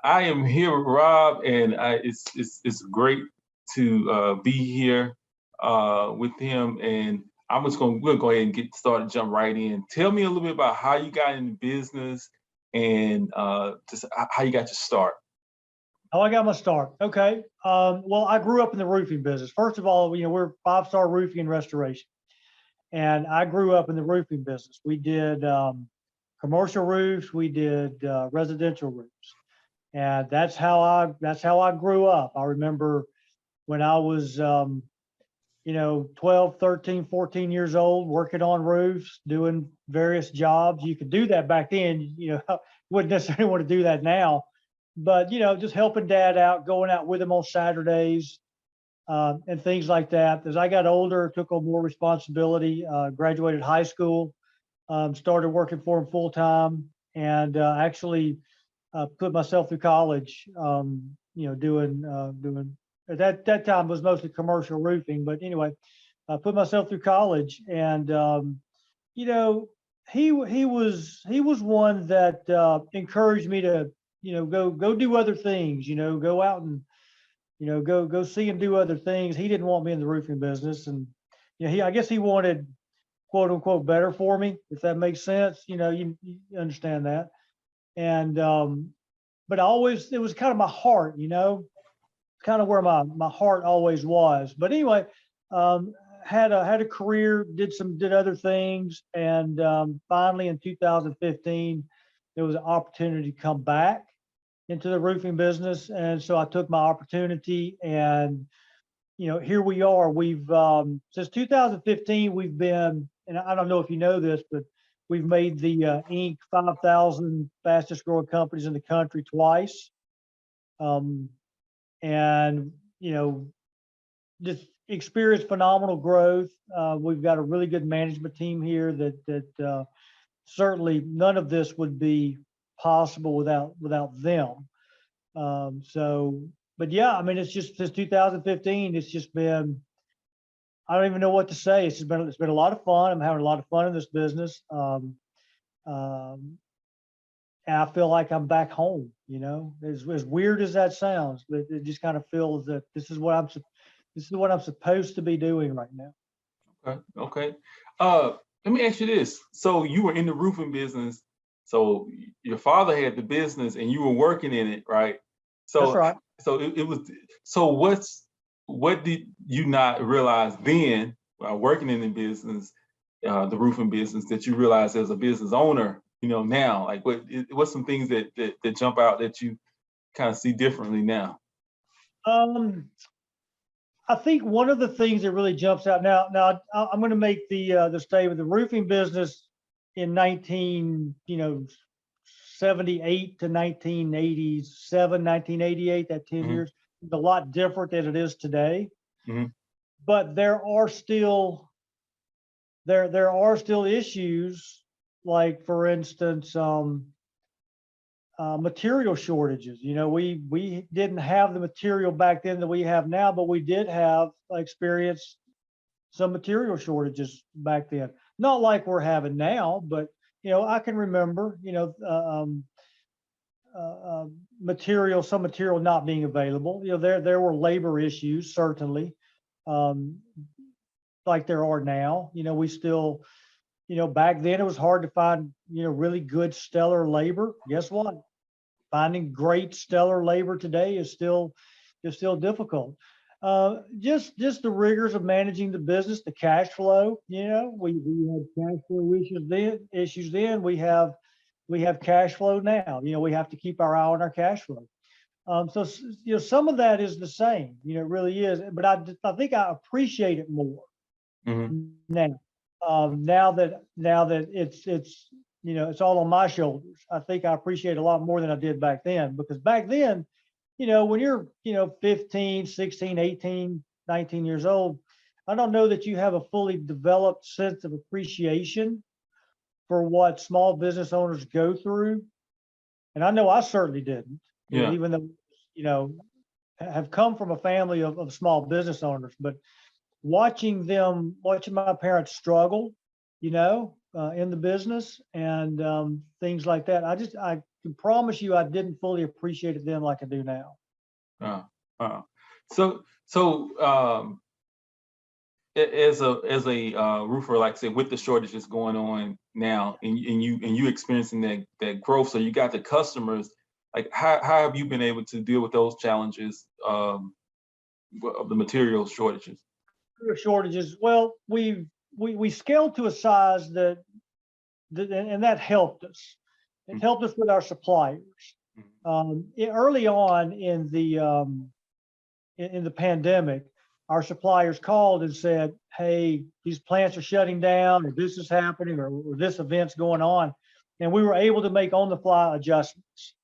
I am here with Rob, and it's great to be here with him. And we'll go ahead and get started, jump right in. Tell me a little bit about how you got into business and just how you got your start. How I got my start. Okay. Well, I grew up in the roofing business. First of all, we're 5-star roofing and restoration, and I grew up in the roofing business. We did commercial roofs, we did residential roofs, and that's how I grew up. I remember when I was 12, 13, 14 years old, working on roofs, doing various jobs. You could do that back then. Wouldn't necessarily want to do that now, but just helping dad out, going out with him on Saturdays, and things like that. As I got older, took on more responsibility, graduated high school, started working for him full time, and actually put myself through college, doing at that time was mostly commercial roofing, but anyway, I put myself through college, and he was one that encouraged me to go do other things, go out and go see and do other things. He didn't want me in the roofing business, and I guess he wanted quote unquote better for me, if that makes sense. You understand that. And but it was kind of my heart, kind of where my heart always was. But anyway, had a career, did other things, and finally in 2015 there was an opportunity to come back into the roofing business, and so I took my opportunity, and here we are. We've since 2015 we've been, and I don't know if you know this, but we've made the Inc. 5,000 fastest growing companies in the country twice. And just experienced phenomenal growth. We've got a really good management team here that certainly none of this would be possible without them. But yeah, I mean, it's just since 2015, it's just been, I don't even know what to say. It's been a lot of fun. I'm having a lot of fun in this business. And I feel like I'm back home, as weird as that sounds, but it just kind of feels that this is what I'm supposed to be doing right now. Okay. Let me ask you this. So you were in the roofing business. So your father had the business and you were working in it, right? So that's right. So it was. So what did you not realize then, while working in the business, the roofing business, that you realized as a business owner? Now, like what's some things that jump out that you kind of see differently now? I think one of the things that really jumps out now, I'm going to make the statement: the roofing business in 1978 to 1987, 1988, that 10 years is a lot different than it is today. Mm-hmm. But there are still issues, like, for instance, material shortages. We didn't have the material back then that we have now, but we did have experienced some material shortages back then. Not like we're having now, but I can remember some material not being available. There were labor issues, certainly, like there are now. We still, back then it was hard to find, really good stellar labor. Guess what? Finding great stellar labor today is still difficult. Just the rigors of managing the business, the cash flow. We had cash flow issues then. We have cash flow now. We have to keep our eye on our cash flow. So some of that is the same. It really is. But I think I appreciate it more now. Now that it's it's all on my shoulders. I think I appreciate it a lot more than I did back then, because back then, when you're 15, 16, 18, 19 years old, I don't know that you have a fully developed sense of appreciation for what small business owners go through. And I know I certainly didn't. Even though have come from a family of small business owners, but watching my parents struggle, in the business and things like that. I can promise you, I didn't fully appreciate it then like I do now. Uh, uh. So as a roofer, like I said, with the shortages going on now, and you experiencing that growth, so you got the customers. Like, how have you been able to deal with those challenges of the material shortages? Shortages. Well, we scaled to a size and that helped us. It helped us with our suppliers. Early on in the pandemic, our suppliers called and said, "Hey, these plants are shutting down, or this is happening, or this event's going on," and we were able to make on-the-fly adjustments.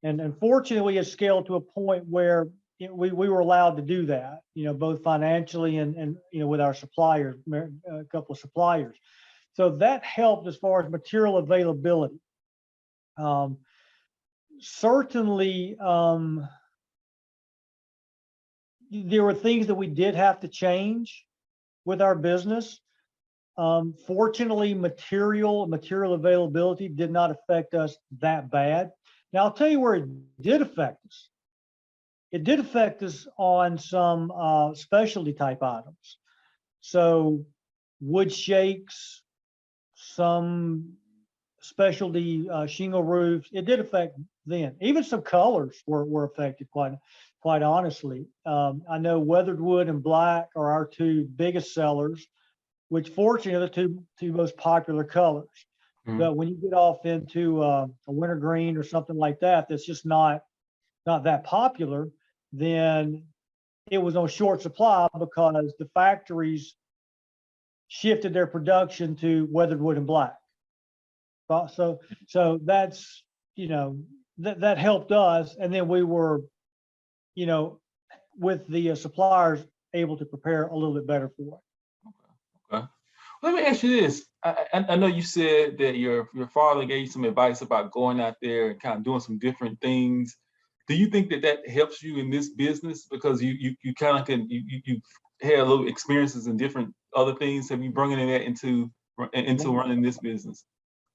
And fortunately, it scaled to a point where we were allowed to do that, both financially and with our suppliers, a couple of suppliers. So that helped as far as material availability. Certainly, there were things that we did have to change with our business. Fortunately, material availability did not affect us that bad. Now, I'll tell you where it did affect us. It did affect us on some specialty type items. So wood shakes, some specialty shingle roofs, it did affect then. Even some colors were affected, quite honestly. I know weathered wood and black are our two biggest sellers, which fortunately are the two most popular colors. But when you get off into a winter green or something like that, that's just not that popular, then it was on short supply because the factories shifted their production to weathered wood and black. So that's, that helped us. And then we were, with the suppliers, able to prepare a little bit better for it. Okay. Let me ask you this. I know you said that your father gave you some advice about going out there and kind of doing some different things. Do you think that helps you in this business because you kind of you had a little experiences in different other things? Have you bringing that into running this business?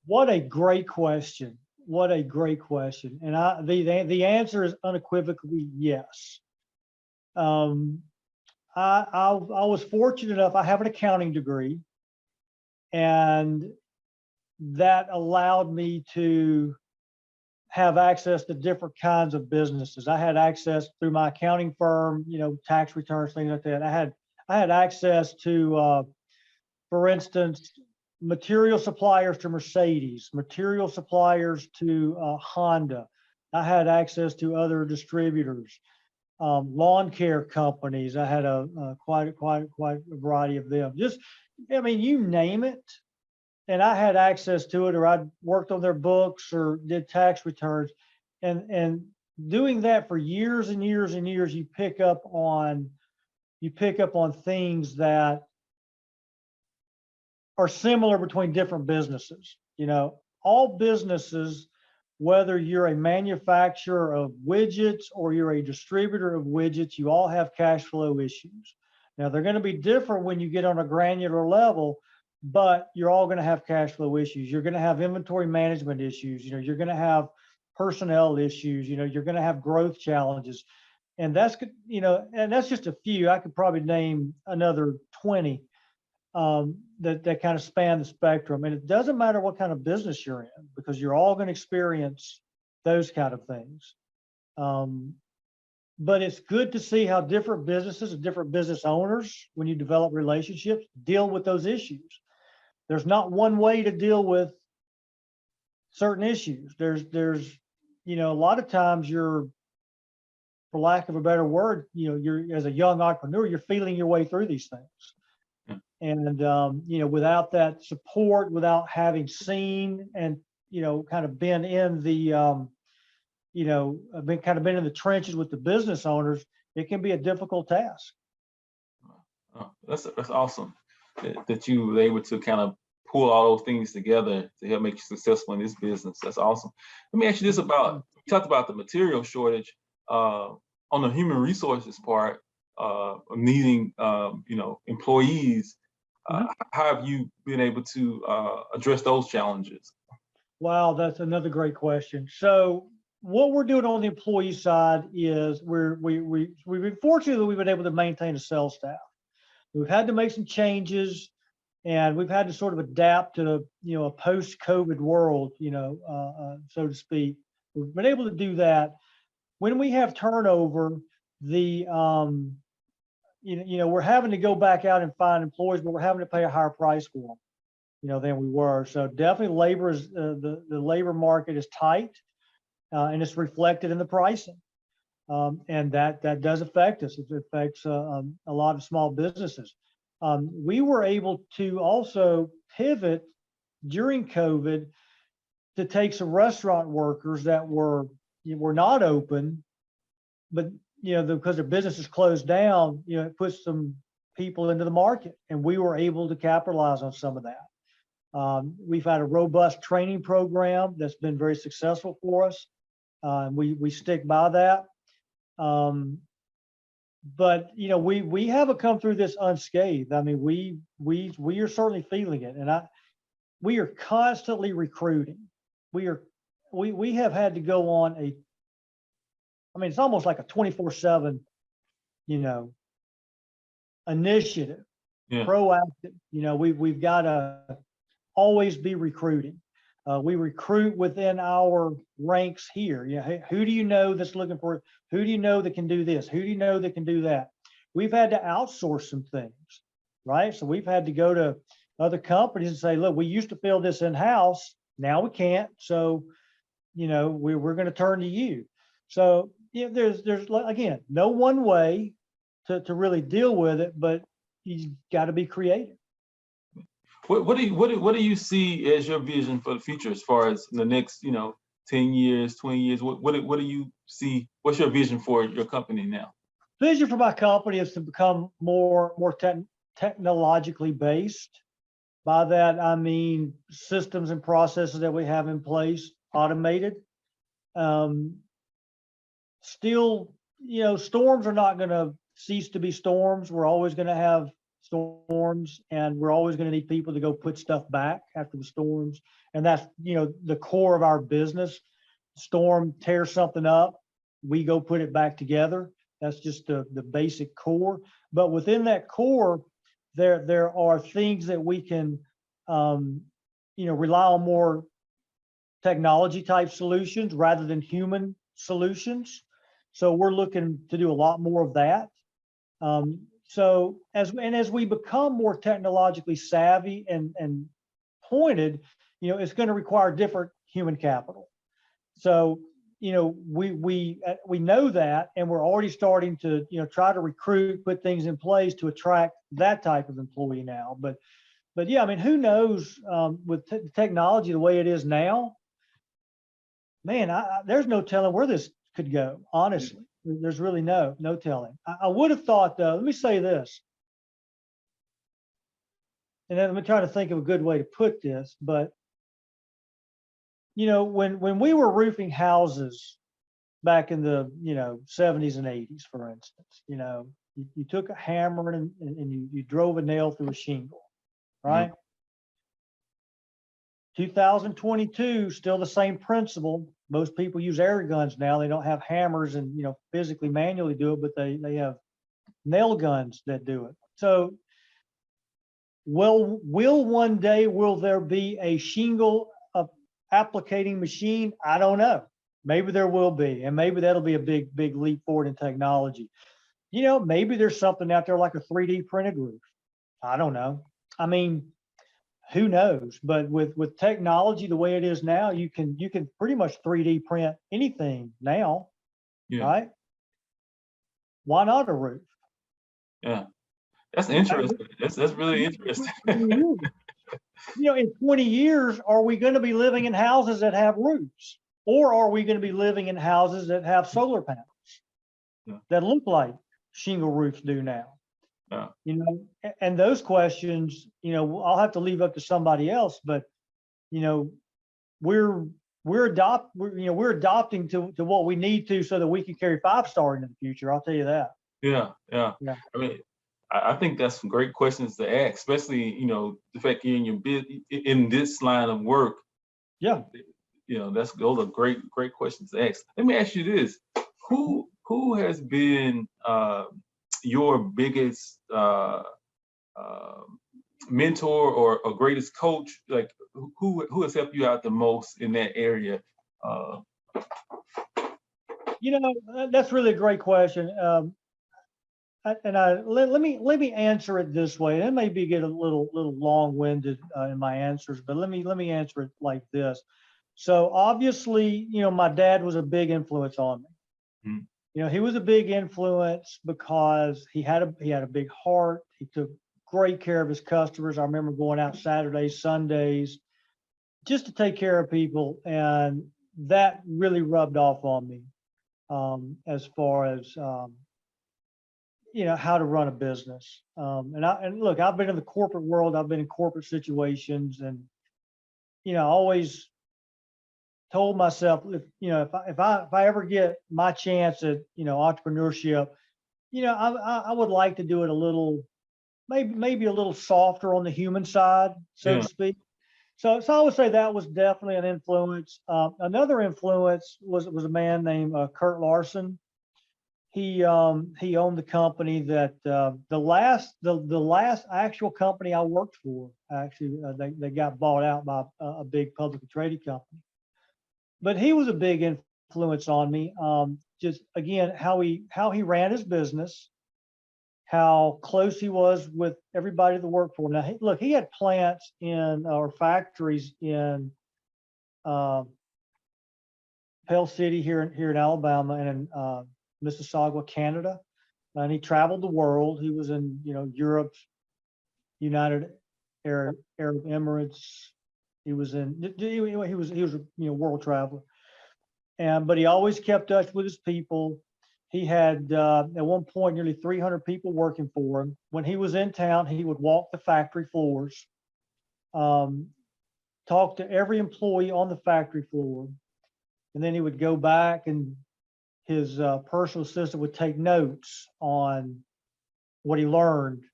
What a great question. What a great question. And the answer is unequivocally yes. I was fortunate enough, I have an accounting degree, and that allowed me to have access to different kinds of businesses. I had access through my accounting firm, tax returns, things like that. I had access to, for instance, material suppliers to Mercedes, material suppliers to Honda. I had access to other distributors, lawn care companies. I had quite a variety of them. You name it, and I had access to it, or I worked on their books or did tax returns, and doing that for years and years and years, you pick up on things that are similar between different businesses. All businesses, whether you're a manufacturer of widgets or you're a distributor of widgets, you all have cash flow issues. Now, they're going to be different when you get on a granular level, but you're all going to have cash flow issues. You're going to have inventory management issues. You're going to have personnel issues. You're going to have growth challenges. And that's just a few. I could probably name another 20 that kind of span the spectrum. And it doesn't matter what kind of business you're in, because you're all going to experience those kind of things. But it's good to see how different businesses and different business owners, when you develop relationships, deal with those issues. There's not one way to deal with certain issues. There's a lot of times you're, for lack of a better word, you're, as a young entrepreneur, you're feeling your way through these things. And without that support, without having seen and kind of been in the been in the trenches with the business owners, it can be a difficult task. Oh, that's awesome that you were able to kind of pull all those things together to help make you successful in this business. That's awesome. Let me ask you this about, you talked about the material shortage on the human resources part, needing employees. How have you been able to address those challenges? Wow, that's another great question. So what we're doing on the employee side is we've been fortunate that we've been able to maintain a sales staff. We've had to make some changes, and we've had to sort of adapt to a post-COVID world, so to speak. We've been able to do that. When we have turnover, we're having to go back out and find employees, but we're having to pay a higher price for them, than we were. So definitely labor is the labor market is tight, and it's reflected in the pricing. And that does affect us. It affects a lot of small businesses. We were able to also pivot during COVID to take some restaurant workers that were not open, but because their business is closed down, it puts some people into the market, and we were able to capitalize on some of that. We've had a robust training program that's been very successful for us. We stick by that. But we haven't come through this unscathed. I mean, we are certainly feeling it, and we are constantly recruiting. We have had to go on it's almost like a 24/7, initiative, Yeah. proactive. We've got to always be recruiting. We recruit within our ranks here. Hey, who do you know that's looking for? Who do you know that can do this? Who do you know that can do that? We've had to outsource some things, right? So we've had to go to other companies and say, look, we used to fill this in-house. Now we can't. So, we're going to turn to you. So there's again, no one way to really deal with it, but you've got to be creative. What do you see as your vision for the future, as far as the next 10 years, 20 years? What do you see? What's your vision for your company now? Vision for my company is to become more technologically based. By that I mean systems and processes that we have in place, automated. Still, storms are not going to cease to be storms. We're always going to have storms, and we're always going to need people to go put stuff back after the storms. And that's, the core of our business. Storm tears something up, we go put it back together. That's just the basic core. But within that core, there are things that we can, rely on more technology type solutions rather than human solutions. So we're looking to do a lot more of that. So as we become more technologically savvy and pointed, it's going to require different human capital. So we know that, and we're already starting to try to recruit, put things in place to attract that type of employee now. But yeah, I mean, who knows, with technology the way it is now, man, there's no telling where this could go. Honestly, there's really no telling. I would have thought, though, let me say this, and then let me try to think of a good way to put this. But when we were roofing houses back in the 70s and 80s, for instance, you took a hammer and you drove a nail through a shingle, right? Mm-hmm. 2022, still the same principle. Most people use air guns now. They don't have hammers and physically manually do it, but they have nail guns that do it. So will one day there be a shingle applicating machine? I don't know. Maybe there will be, and maybe that'll be a big leap forward in technology. Maybe there's something out there like a 3D printed roof. I don't know. I mean, who knows? But with technology the way it is now, you can pretty much 3D print anything now, right? Why not a roof? Yeah, that's interesting. That's really interesting. In 20 years, are we going to be living in houses that have roofs, or are we going to be living in houses that have solar panels that look like shingle roofs do now? Yeah. And those questions, I'll have to leave up to somebody else. But we're adopting to what we need to, so that we can carry 5-star into the future. I'll tell you that. Yeah. I mean, I think that's some great questions to ask, especially, the fact you're in your in this line of work. Yeah. Those are great questions to ask. Let me ask you this: who has been your biggest uh, mentor or greatest coach? Like who has helped you out the most in that area? Uh, That's really a great question. Let me answer it this way. It may be get a little long-winded in my answers, but let me answer it like this. So obviously, my dad was a big influence on me. mm, He was a big influence because he had a big heart. He took great care of his customers. I remember going out Saturdays, Sundays, just to take care of people, and that really rubbed off on me as far as how to run a business. And look, I've been in the corporate world. I've been in corporate situations, and I always told myself, if I ever get my chance at entrepreneurship, I would like to do it a little, maybe a little softer on the human side, so to yeah. speak. So I would say that was definitely an influence. Another influence was a man named Kurt Larson. He owned the company that the last actual company I worked for. Actually, they got bought out by a big publicly traded company. But he was a big influence on me. Just again, how he ran his business, how close he was with everybody that worked for him. Now, look, he had plants or factories in uh, Pell City here in Alabama and in Mississauga, Canada, and he traveled the world. He was in Europe, United Arab Emirates. He was a world traveler, but he always kept touch with his people. He had at one point nearly 300 people working for him. When he was in town, he would walk the factory floors, um, talk to every employee on the factory floor, and then he would go back and his personal assistant would take notes on what he learned,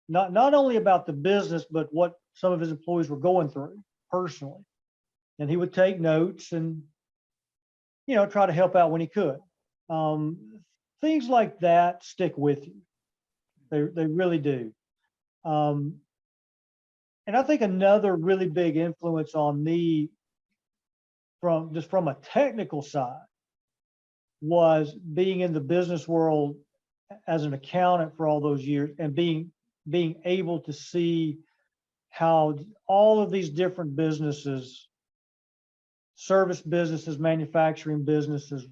not only about the business, but what some of his employees were going through personally. And he would take notes and try to help out when he could. Things like that stick with you. They really do. Um, and I think another really big influence on me from a technical side was being in the business world as an accountant for all those years and being able to see how all of these different businesses, service businesses, manufacturing businesses,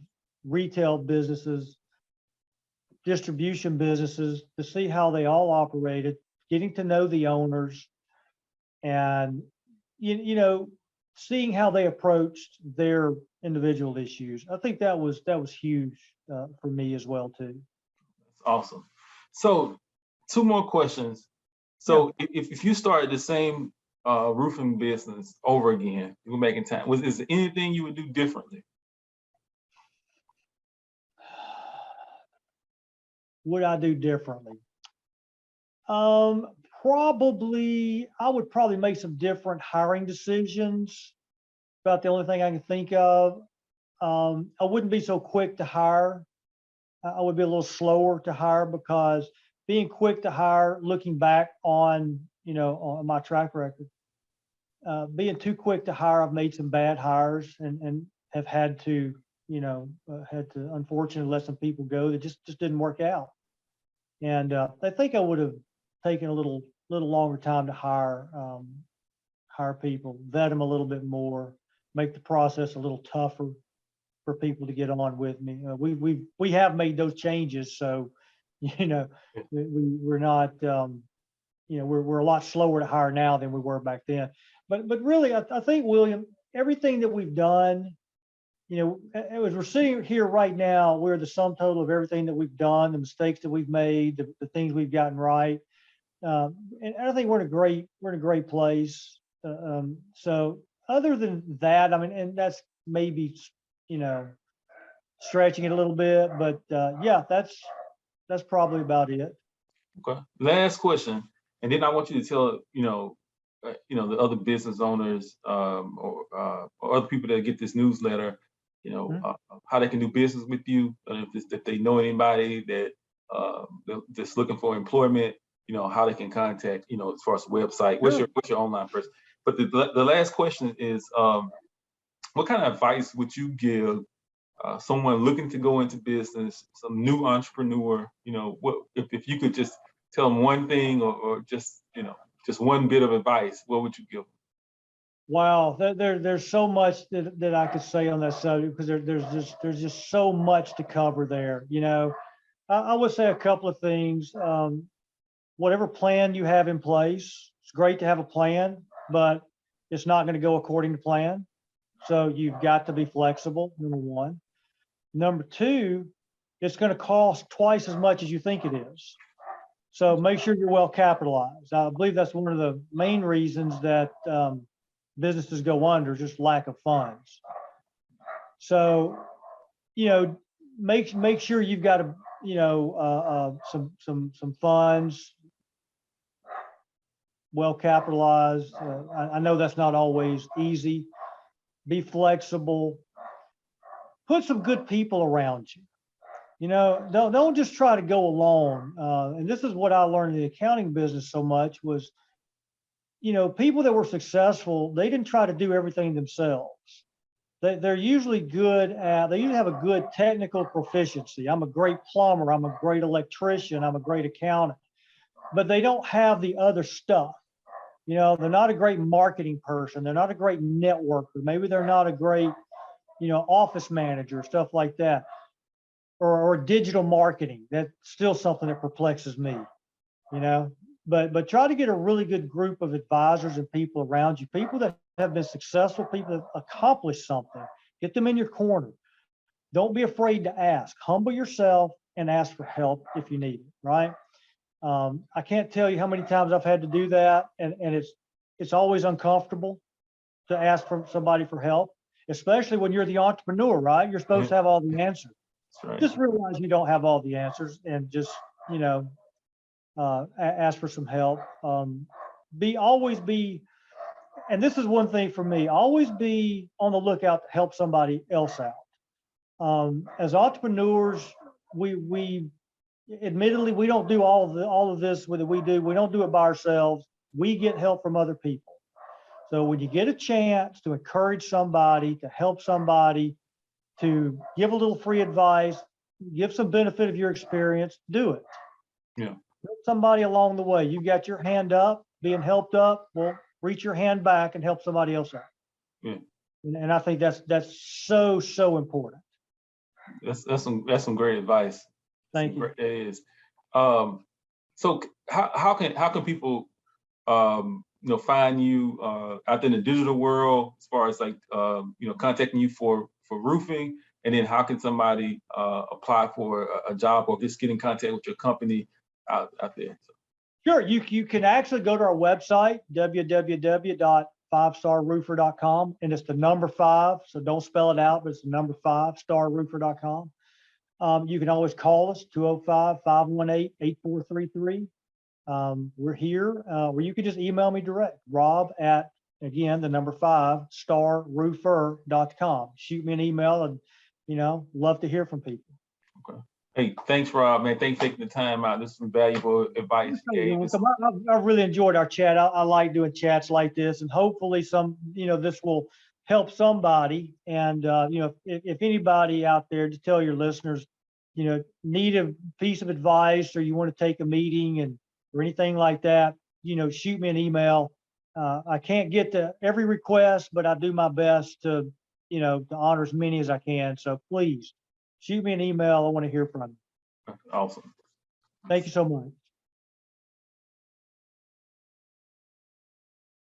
retail businesses, distribution businesses, to see how they all operated, getting to know the owners, and seeing how they approached their individual issues. I think that was huge for me as well too. That's awesome. So, two more questions. Yeah. So, if you started the same roofing business over again, you were making time. Is there anything you would do differently? Would I do differently? Um, Probably I would probably make some different hiring decisions. About the only thing I can think of. I wouldn't be so quick to hire. I would be a little slower to hire because being quick to hire, looking back on my track record, being too quick to hire, I've made some bad hires and have had to unfortunately let some people go that just didn't work out. And I think I would have taken a little longer time to hire people, vet them a little bit more, make the process a little tougher for people to get on with me. We have made those changes, so we're not we're a lot slower to hire now than we were back then. But really, I think, William, everything that we've done, as we're sitting here right now, we're the sum total of everything that we've done, the mistakes that we've made, the things we've gotten right. And I think we're in a great place. So other than that, I mean, and that's maybe stretching it a little bit, but yeah, that's probably about it. Okay. Last question, and then I want you to tell the other business owners or other people that get this newsletter, Mhm. how they can do business with you. If they know anybody that's looking for employment, how they can contact, as far as the website. Sure. What's your online person? But the last question is, what kind of advice would you give someone looking to go into business, some new entrepreneur? What if you could just tell them one thing or just just one bit of advice, what would you give? Wow, there's so much that I could say on that subject because there's just so much to cover there. I would say a couple of things. Whatever plan you have in place, it's great to have a plan, but it's not going to go according to plan. So you've got to be flexible, number one. Number two, it's going to cost twice as much as you think it is. So make sure you're well capitalized. I believe that's one of the main reasons that businesses go under, just lack of funds. So, make sure you've got some funds, well capitalized. I know that's not always easy. Be flexible. Put some good people around you. Don't just try to go alone. And this is what I learned in the accounting business so much was, people that were successful, they didn't try to do everything themselves. They're usually they usually have a good technical proficiency. I'm a great plumber. I'm a great electrician. I'm a great accountant, but they don't have the other stuff. They're not a great marketing person. They're not a great networker. Maybe they're not a great, office manager, stuff like that, or digital marketing. That's still something that perplexes me, but try to get a really good group of advisors and people around you, people that have been successful, people that accomplished something. Get them in your corner. Don't be afraid to ask. Humble yourself and ask for help if you need it, right? I can't tell you how many times I've had to do that, and it's always uncomfortable to ask for somebody for help, especially when you're the entrepreneur, right? You're supposed to have all the answers. That's right. Just realize you don't have all the answers, and just ask for some help. Always be, and this is one thing for me, always be on the lookout to help somebody else out. As entrepreneurs, we admittedly, we don't do all of this that we do. We don't do it by ourselves. We get help from other people. So when you get a chance to encourage somebody, to help somebody, to give a little free advice, give some benefit of your experience, do it. Yeah. Help somebody along the way. You got your hand up, being helped up. Well, reach your hand back and help somebody else out. Yeah. And I think that's so important. That's some great advice. Thank you. It is. So how can people find you out there in the digital world, as far as like contacting you for roofing, and then how can somebody apply for a job or just get in contact with your company out there? Sure, you can actually go to our website, www.5starroofer.com, and it's the number 5, so don't spell it out, but it's the number 5, starroofer.com. You can always call us, 205-518-8433. We're here, or you can just email me direct, Rob at, again, the number 5, starroofer.com. Shoot me an email, and love to hear from people. Okay. Hey, thanks, Rob, man. Thanks for taking the time out. This is some valuable advice you gave. I really enjoyed our chat. I like doing chats like this, and hopefully this will help somebody. And if anybody out there, just tell your listeners, need a piece of advice, or you want to take a meeting or anything like that, shoot me an email. I can't get to every request, but I do my best to honor as many as I can. So please shoot me an email. I want to hear from you. Awesome. Thank you so much.